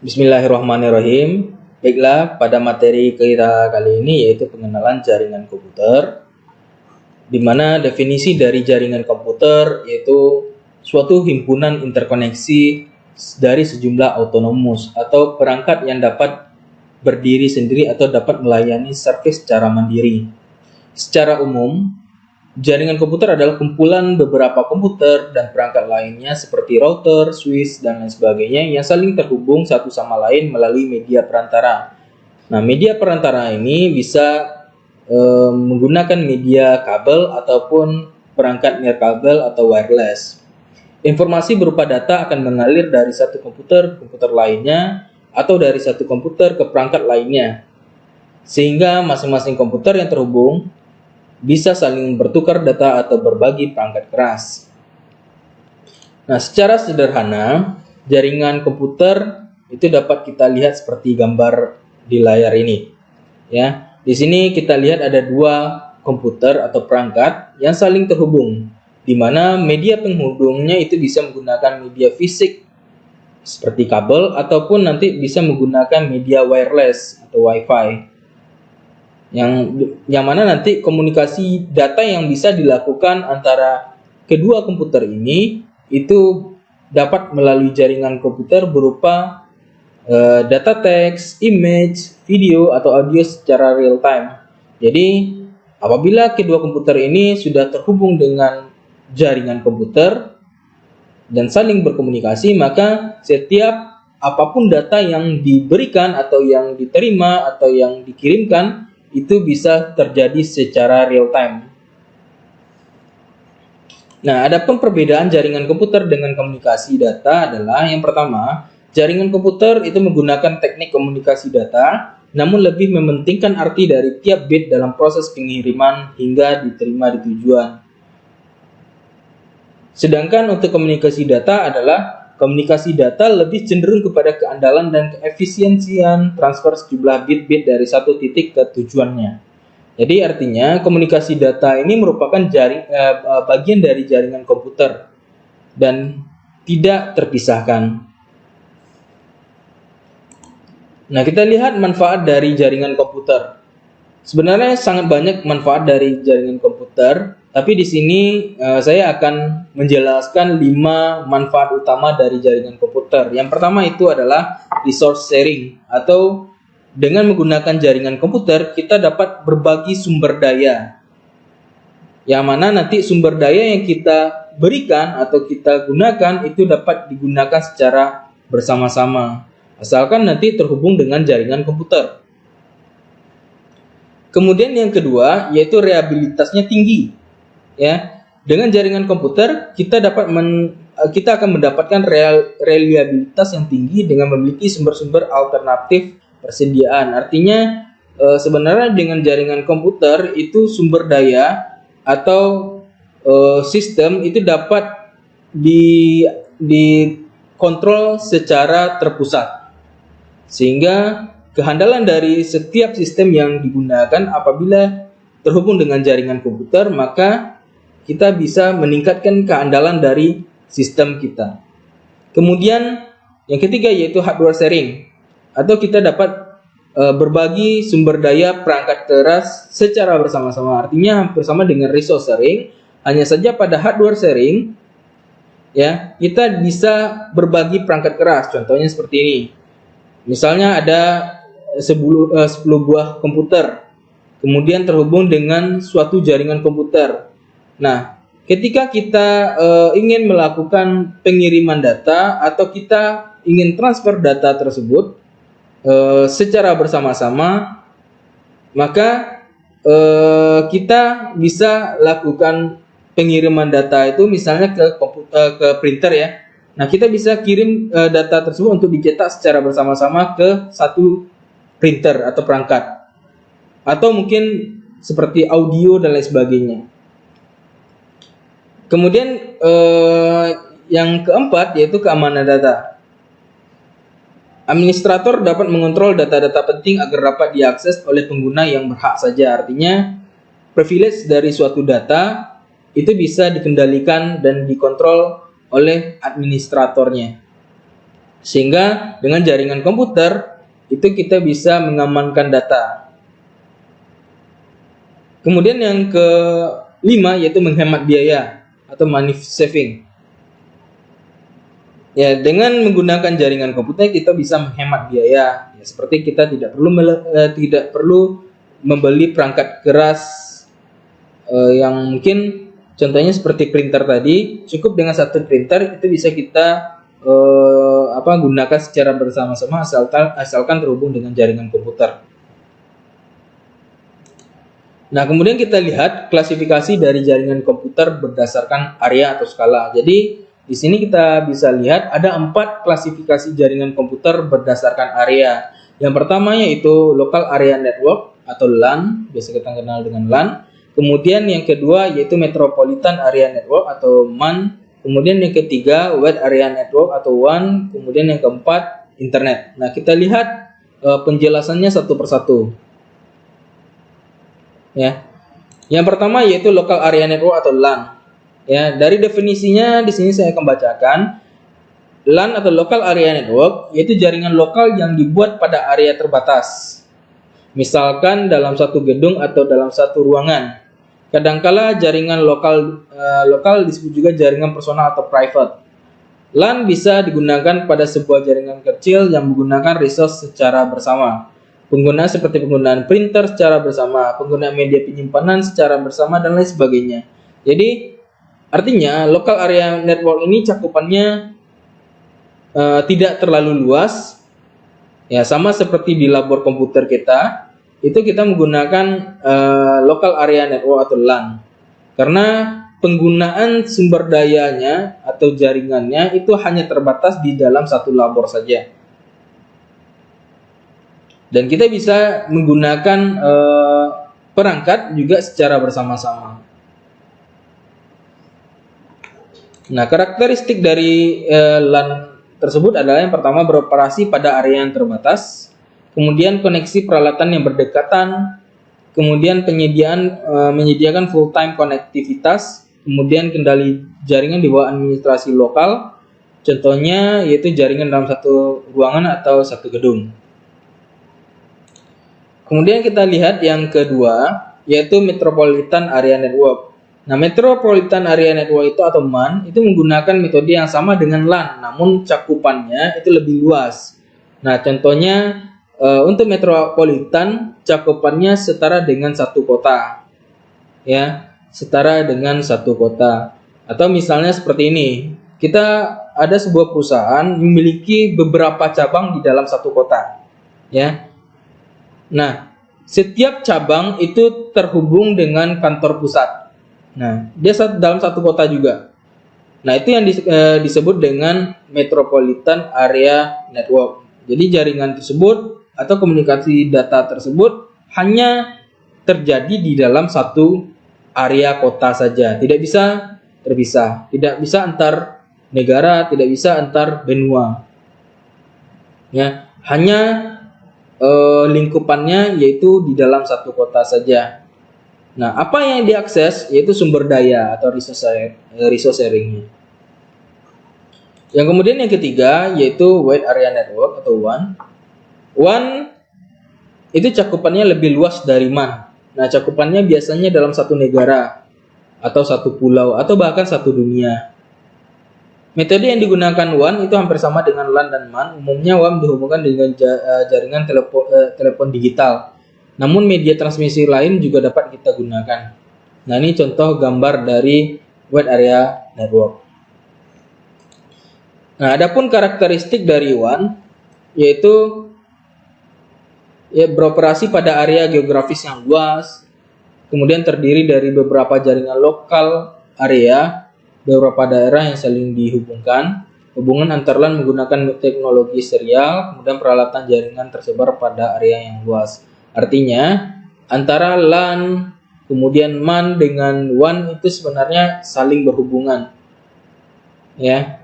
Bismillahirrahmanirrahim. Baiklah, pada materi kita kali ini yaitu pengenalan jaringan komputer, di mana definisi dari jaringan komputer yaitu suatu himpunan interkoneksi dari sejumlah autonomous atau perangkat yang dapat berdiri sendiri atau dapat melayani servis secara mandiri. Secara umum, jaringan komputer adalah kumpulan beberapa komputer dan perangkat lainnya seperti router, switch, dan lain sebagainya yang saling terhubung satu sama lain melalui media perantara. Nah, media perantara ini bisa menggunakan media kabel ataupun perangkat nirkabel atau wireless. Informasi berupa data akan mengalir dari satu komputer ke komputer lainnya atau dari satu komputer ke perangkat lainnya, sehingga masing-masing komputer yang terhubung bisa saling bertukar data atau berbagi perangkat keras. Nah, secara sederhana, jaringan komputer itu dapat kita lihat seperti gambar di layar ini. Ya, di sini kita lihat ada dua komputer atau perangkat yang saling terhubung, di mana media penghubungnya itu bisa menggunakan media fisik seperti kabel ataupun nanti bisa menggunakan media wireless atau WiFi. Yang mana nanti komunikasi data yang bisa dilakukan antara kedua komputer ini itu dapat melalui jaringan komputer berupa data teks, image, video, atau audio secara real time. Jadi apabila kedua komputer ini sudah terhubung dengan jaringan komputer dan saling berkomunikasi, maka setiap apapun data yang diberikan atau yang diterima atau yang dikirimkan itu bisa terjadi secara real time. Nah, adapun perbedaan jaringan komputer dengan komunikasi data adalah yang pertama, jaringan komputer itu menggunakan teknik komunikasi data, namun lebih mementingkan arti dari tiap bit dalam proses pengiriman hingga diterima di tujuan. Sedangkan untuk komunikasi data adalah komunikasi data lebih cenderung kepada keandalan dan keefisiensian transfer sejumlah bit-bit dari satu titik ke tujuannya. Jadi artinya komunikasi data ini merupakan bagian dari jaringan komputer dan tidak terpisahkan. Nah, kita lihat manfaat dari jaringan komputer. Sebenarnya sangat banyak manfaat dari jaringan komputer, tapi di sini saya akan menjelaskan 5 manfaat utama dari jaringan komputer. Yang pertama itu adalah resource sharing, atau dengan menggunakan jaringan komputer kita dapat berbagi sumber daya. Yang mana nanti sumber daya yang kita berikan atau kita gunakan itu dapat digunakan secara bersama-sama, asalkan nanti terhubung dengan jaringan komputer. Kemudian yang kedua yaitu reliabilitasnya tinggi. Ya, dengan jaringan komputer kita akan mendapatkan reliabilitas yang tinggi dengan memiliki sumber-sumber alternatif persediaan. Artinya sebenarnya dengan jaringan komputer itu sumber daya atau sistem itu dapat dikontrol secara terpusat, sehingga kehandalan dari setiap sistem yang digunakan apabila terhubung dengan jaringan komputer, maka kita bisa meningkatkan keandalan dari sistem kita. Kemudian yang ketiga yaitu hardware sharing, atau kita dapat berbagi sumber daya perangkat keras secara bersama-sama. Artinya hampir sama dengan resource sharing, hanya saja pada hardware sharing ya kita bisa berbagi perangkat keras. Contohnya seperti ini. Misalnya ada 10 buah komputer, kemudian terhubung dengan suatu jaringan komputer. Nah, ketika kita ingin melakukan pengiriman data atau kita ingin transfer data tersebut secara bersama-sama, maka kita bisa lakukan pengiriman data itu misalnya ke printer ya. Nah, kita bisa kirim data tersebut untuk dicetak secara bersama-sama ke satu printer atau perangkat, atau mungkin seperti audio dan lain sebagainya. Kemudian yang keempat yaitu keamanan data. Administrator dapat mengontrol data-data penting agar dapat diakses oleh pengguna yang berhak saja. Artinya privilege dari suatu data itu bisa dikendalikan dan dikontrol oleh administratornya. Sehingga dengan jaringan komputer itu kita bisa mengamankan data. Kemudian yang kelima yaitu menghemat biaya atau money saving. Ya, dengan menggunakan jaringan komputer kita bisa menghemat biaya. Ya, seperti kita tidak perlu membeli perangkat keras yang mungkin contohnya seperti printer tadi, cukup dengan satu printer itu bisa kita gunakan secara bersama-sama asalkan terhubung dengan jaringan komputer. Nah, kemudian kita lihat klasifikasi dari jaringan komputer berdasarkan area atau skala. Jadi di sini kita bisa lihat ada 4 klasifikasi jaringan komputer berdasarkan area. Yang pertama yaitu Local Area Network atau LAN, biasa kita kenal dengan LAN. Kemudian yang kedua yaitu Metropolitan Area Network atau MAN. Kemudian yang ketiga Wide Area Network atau WAN. Kemudian yang keempat Internet. Nah, kita lihat penjelasannya satu persatu. Ya. Yang pertama yaitu Local Area Network atau LAN. Ya, dari definisinya di sini saya akan bacakan. LAN atau Local Area Network yaitu jaringan lokal yang dibuat pada area terbatas. Misalkan dalam satu gedung atau dalam satu ruangan. Kadangkala jaringan lokal disebut juga jaringan personal atau private. LAN bisa digunakan pada sebuah jaringan kecil yang menggunakan resource secara bersama. Penggunaan seperti penggunaan printer secara bersama, penggunaan media penyimpanan secara bersama dan lain sebagainya. Jadi artinya Local Area Network ini cakupannya tidak terlalu luas. Ya, sama seperti di labor komputer kita, itu kita menggunakan Local Area Network atau LAN. Karena penggunaan sumber dayanya atau jaringannya itu hanya terbatas di dalam satu labor saja. Dan kita bisa menggunakan perangkat juga secara bersama-sama. Nah, karakteristik dari LAN tersebut adalah yang pertama beroperasi pada area yang terbatas, kemudian koneksi peralatan yang berdekatan, kemudian menyediakan full-time konektivitas, kemudian kendali jaringan di bawah administrasi lokal, contohnya yaitu jaringan dalam satu ruangan atau satu gedung. Kemudian kita lihat yang kedua, yaitu Metropolitan Area Network. Nah, Metropolitan Area Network itu atau MAN itu menggunakan metode yang sama dengan LAN, namun cakupannya itu lebih luas. Nah, contohnya untuk Metropolitan cakupannya setara dengan satu kota. Ya, setara dengan satu kota. Atau misalnya seperti ini. Kita ada sebuah perusahaan memiliki beberapa cabang di dalam satu kota. Ya. Nah, setiap cabang itu terhubung dengan kantor pusat. Nah, dia dalam satu kota juga. Nah, itu yang disebut dengan Metropolitan Area Network. Jadi jaringan tersebut atau komunikasi data tersebut hanya terjadi di dalam satu area kota saja. Tidak bisa terpisah. Tidak bisa antar negara, tidak bisa antar benua. Ya, hanya lingkupannya yaitu di dalam satu kota saja. Nah, apa yang diakses yaitu sumber daya atau resource sharing-nya. Yang kemudian yang ketiga yaitu Wide Area Network atau WAN. WAN itu cakupannya lebih luas dari MAN. Nah, cakupannya biasanya dalam satu negara atau satu pulau atau bahkan satu dunia. Metode yang digunakan WAN itu hampir sama dengan LAN dan MAN. Umumnya WAN dihubungkan dengan jaringan telepon digital. Namun media transmisi lain juga dapat kita gunakan. Nah, ini contoh gambar dari Wide Area Network. Nah, adapun karakteristik dari WAN yaitu beroperasi pada area geografis yang luas, kemudian terdiri dari beberapa jaringan lokal area, beberapa daerah yang saling dihubungkan. Hubungan antar LAN menggunakan teknologi serial, kemudian peralatan jaringan tersebar pada area yang luas. Artinya, antara LAN, kemudian MAN dengan WAN itu sebenarnya saling berhubungan. Ya.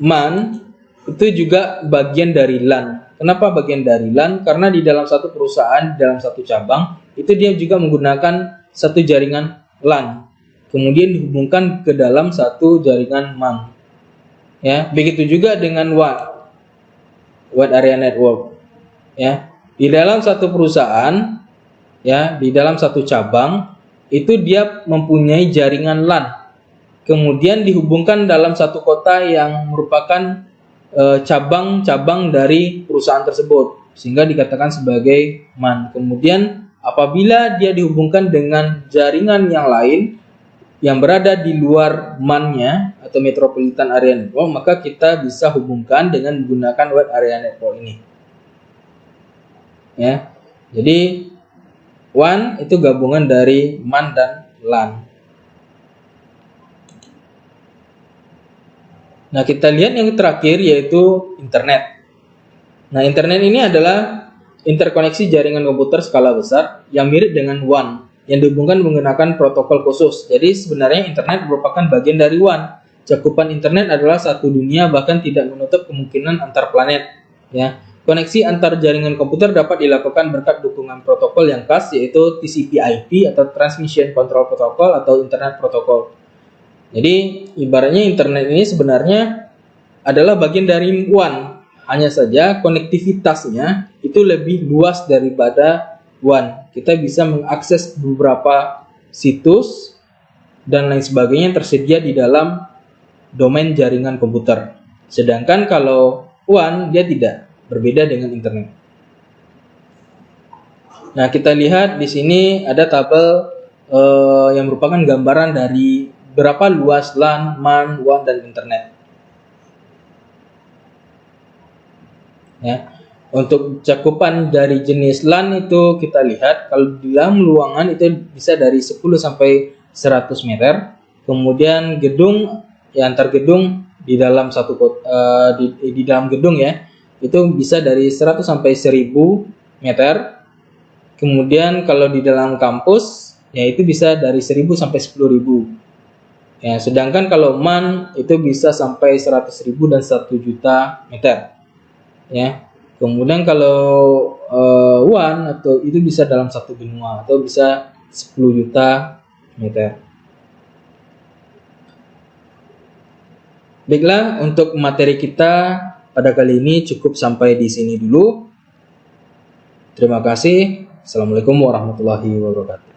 MAN itu juga bagian dari LAN. Kenapa bagian dari LAN? Karena di dalam satu perusahaan, di dalam satu cabang, itu dia juga menggunakan satu jaringan LAN, kemudian dihubungkan ke dalam satu jaringan MAN. Ya, begitu juga dengan wide area network. Ya, di dalam satu perusahaan, ya, di dalam satu cabang itu dia mempunyai jaringan LAN. Kemudian dihubungkan dalam satu kota yang merupakan cabang-cabang dari perusahaan tersebut, sehingga dikatakan sebagai MAN. Kemudian apabila dia dihubungkan dengan jaringan yang lain yang berada di luar MAN-nya atau Metropolitan Area Network, maka kita bisa hubungkan dengan menggunakan Wide Area Network ini. Ya, jadi WAN itu gabungan dari MAN dan LAN. Nah, kita lihat yang terakhir yaitu internet. Nah, internet ini adalah interkoneksi jaringan komputer skala besar yang mirip dengan WAN yang dihubungkan menggunakan protokol khusus. Jadi sebenarnya internet merupakan bagian dari WAN. Cakupan internet adalah satu dunia, bahkan tidak menutup kemungkinan antar planet. Ya, koneksi antar jaringan komputer dapat dilakukan berkat dukungan protokol yang khas, yaitu TCP/IP atau Transmission Control Protocol atau Internet Protocol. Jadi ibaratnya internet ini sebenarnya adalah bagian dari WAN. Hanya saja konektivitasnya itu lebih luas daripada WAN. Kita bisa mengakses beberapa situs dan lain sebagainya yang tersedia di dalam domain jaringan komputer. Sedangkan kalau WAN dia tidak, berbeda dengan internet. Nah, kita lihat di sini ada tabel yang merupakan gambaran dari berapa luas LAN, MAN, WAN dan internet. Ya. Untuk cakupan dari jenis LAN itu kita lihat kalau di dalam ruangan itu bisa dari 10 sampai 100 meter. Kemudian gedung, ya, antar gedung di dalam satu di dalam gedung ya, itu bisa dari 100 sampai 1000 meter. Kemudian kalau di dalam kampus ya itu bisa dari 1000 sampai 10.000. Ya, sedangkan kalau MAN itu bisa sampai 100.000 dan 1 juta meter. Ya. Kemudian kalau WAN atau itu bisa dalam satu benua atau bisa 10 juta meter. Baiklah, untuk materi kita pada kali ini cukup sampai di sini dulu. Terima kasih. Assalamualaikum warahmatullahi wabarakatuh.